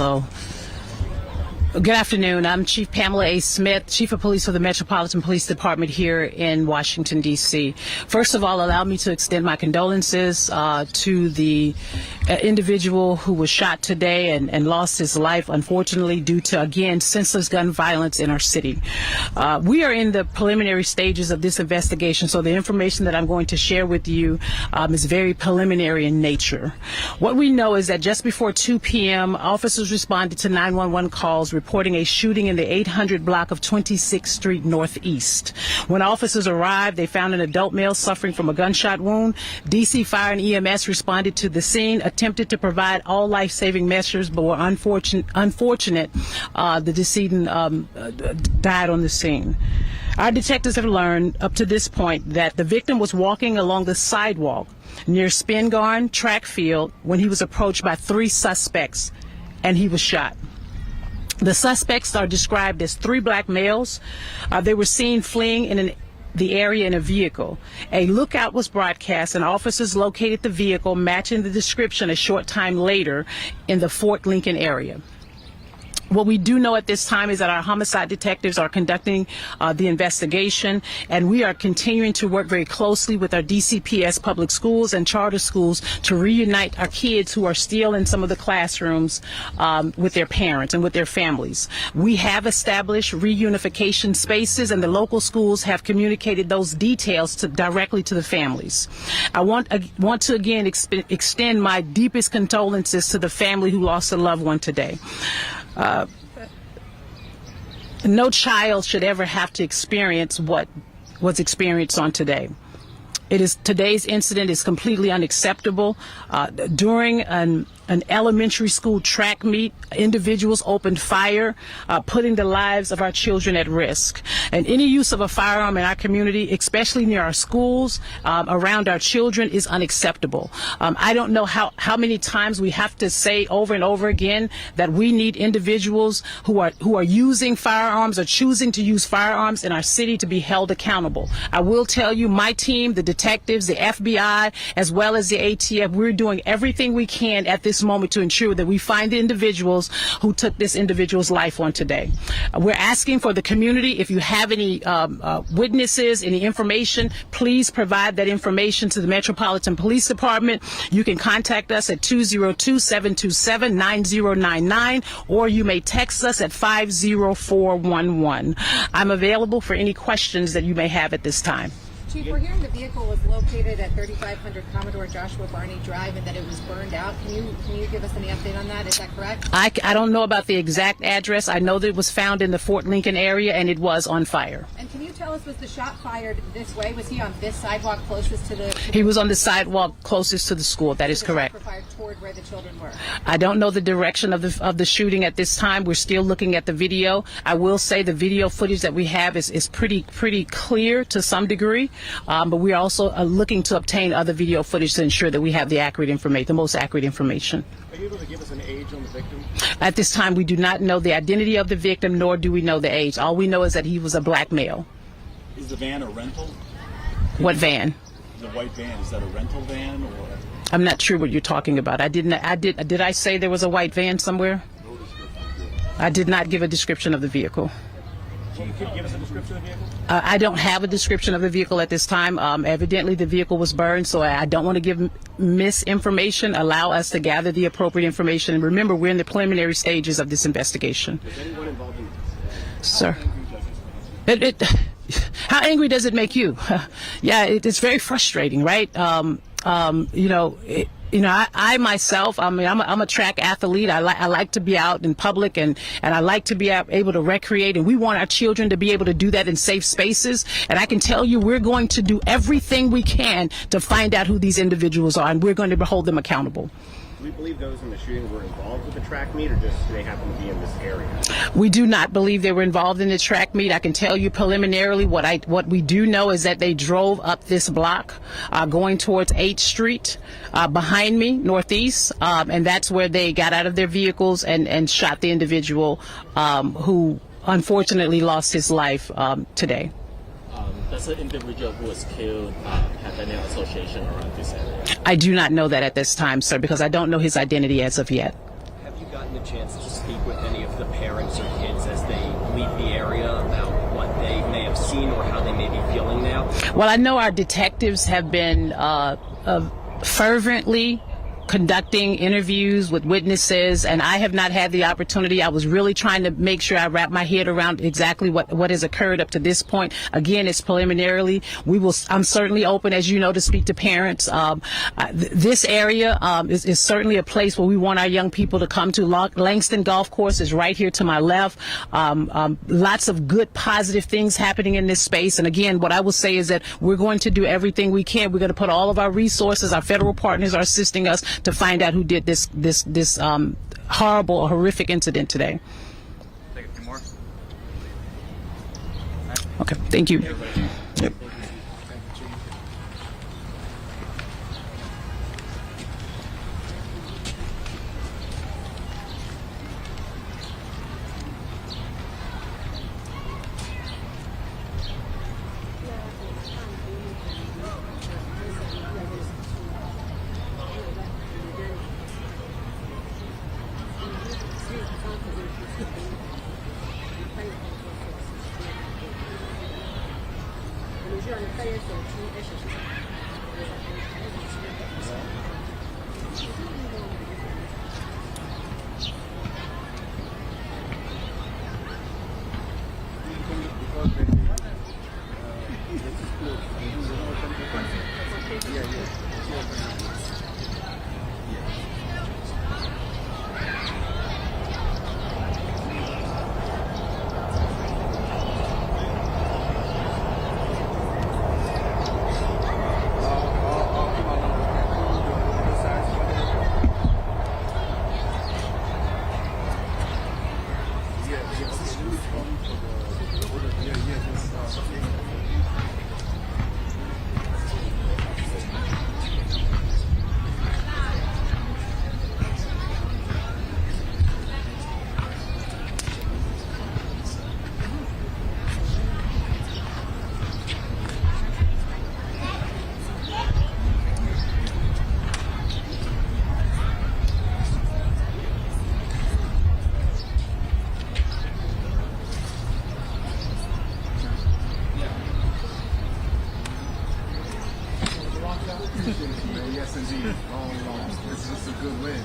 Hello. Good afternoon. I'm Chief Pamela A. Smith, Chief of Police for the Metropolitan Police Department here in Washington, D.C. First of all, allow me to extend my condolences to the individual who was shot today and lost his life, unfortunately, due to, again, senseless gun violence in our city. We are in the preliminary stages of this investigation, so the information that I'm going to share with you is very preliminary in nature. What we know is that just before 2 p.m., officers responded to 911 calls reporting a shooting in the 800 block of 26th Street Northeast. When officers arrived, they found an adult male suffering from a gunshot wound. DC Fire and EMS responded to the scene, attempted to provide all life-saving measures, but were unfortunate. The decedent died on the scene. Our detectives have learned up to this point that the victim was walking along the sidewalk near Spingarn Track Field when he was approached by 3 suspects, and he was shot. The suspects are described as 3 black males. They were seen fleeing in the area in a vehicle. A lookout was broadcast, and officers located the vehicle matching the description a short time later in the Fort Lincoln area. What we do know at this time is that our homicide detectives are conducting the investigation, and we are continuing to work very closely with our DCPS public schools and charter schools to reunite our kids who are still in some of the classrooms with their parents and with their families. We have established reunification spaces, and the local schools have communicated those details directly to the families. I want to again extend my deepest condolences to the family who lost a loved one today. No child should ever have to experience what was experienced on today. Today's incident is completely unacceptable. During an elementary school track meet, individuals opened fire, putting the lives of our children at risk. And any use of a firearm in our community, especially near our schools, around our children, is unacceptable. I don't know how many times we have to say over and over again that we need individuals who are using firearms or choosing to use firearms in our city to be held accountable. I will tell you, my team, the detectives, the FBI, as well as the ATF, we're doing everything we can at this moment to ensure that we find the individuals who took this individual's life on today. We're asking for the community, if you have any witnesses, any information, please provide that information to the Metropolitan Police Department. You can contact us at 202-727-9099, or you may text us at 50411. I'm available for any questions that you may have at this time. Chief, we're hearing the vehicle was located at 3500 Commodore Joshua Barney Drive and that it was burned out. Can you give us any update on that? Is that correct? I don't know about the exact address. I know that it was found in the Fort Lincoln area and it was on fire. And can you tell us, was the shot fired this way? Was he on this sidewalk closest to the... He was on the sidewalk closest to the school. That is correct. Was fired toward where the children were? I don't know the direction of the shooting at this time. We're still looking at the video. I will say the video footage that we have is pretty clear to some degree. But we are also looking to obtain other video footage to ensure that we have the most accurate information. Are you able to give us an age on the victim? At this time, we do not know the identity of the victim, nor do we know the age. All we know is that he was a black male. Is the van a rental? What van? The white van, is that a rental van or? I'm not sure what you're talking about. Did I say there was a white van somewhere? I did not give a description of the vehicle. Can you give us a description of the vehicle? I don't have a description of the vehicle at this time. Evidently, the vehicle was burned, so I don't want to give misinformation. Allow us to gather the appropriate information. And remember, we're in the preliminary stages of this investigation. Is anyone involved in Sir? How angry does it make you? Yeah, it's very frustrating, right? I myself, I'm a track athlete. I like to be out in public and I like to be able to recreate, and we want our children to be able to do that in safe spaces. And I can tell you, we're going to do everything we can to find out who these individuals are, and we're going to hold them accountable. Do we believe those in the shooting were involved with the track meet, or just they happen to be in this area? We do not believe they were involved in the track meet. I can tell you preliminarily what we do know is that they drove up this block going towards 8th Street behind me, northeast, and that's where they got out of their vehicles and shot the individual who unfortunately lost his life today. Does the individual who was killed have any association around this area? I do not know that at this time, sir, because I don't know his identity as of yet. Have you gotten a chance to Well, I know our detectives have been fervently conducting interviews with witnesses, and I have not had the opportunity. I was really trying to make sure I wrap my head around exactly what has occurred up to this point. Again, it's preliminarily. I'm certainly open, as you know, to speak to parents. This area is certainly a place where we want our young people to come to. Langston Golf Course is right here to my left. Lots of good, positive things happening in this space. And again, what I will say is that we're going to do everything we can. We're going to put all of our resources. Our federal partners are assisting us to find out who did this horrible, horrific incident today. Take a few more. Okay, thank you. Yep. Yes, indeed. Long. This is a good win.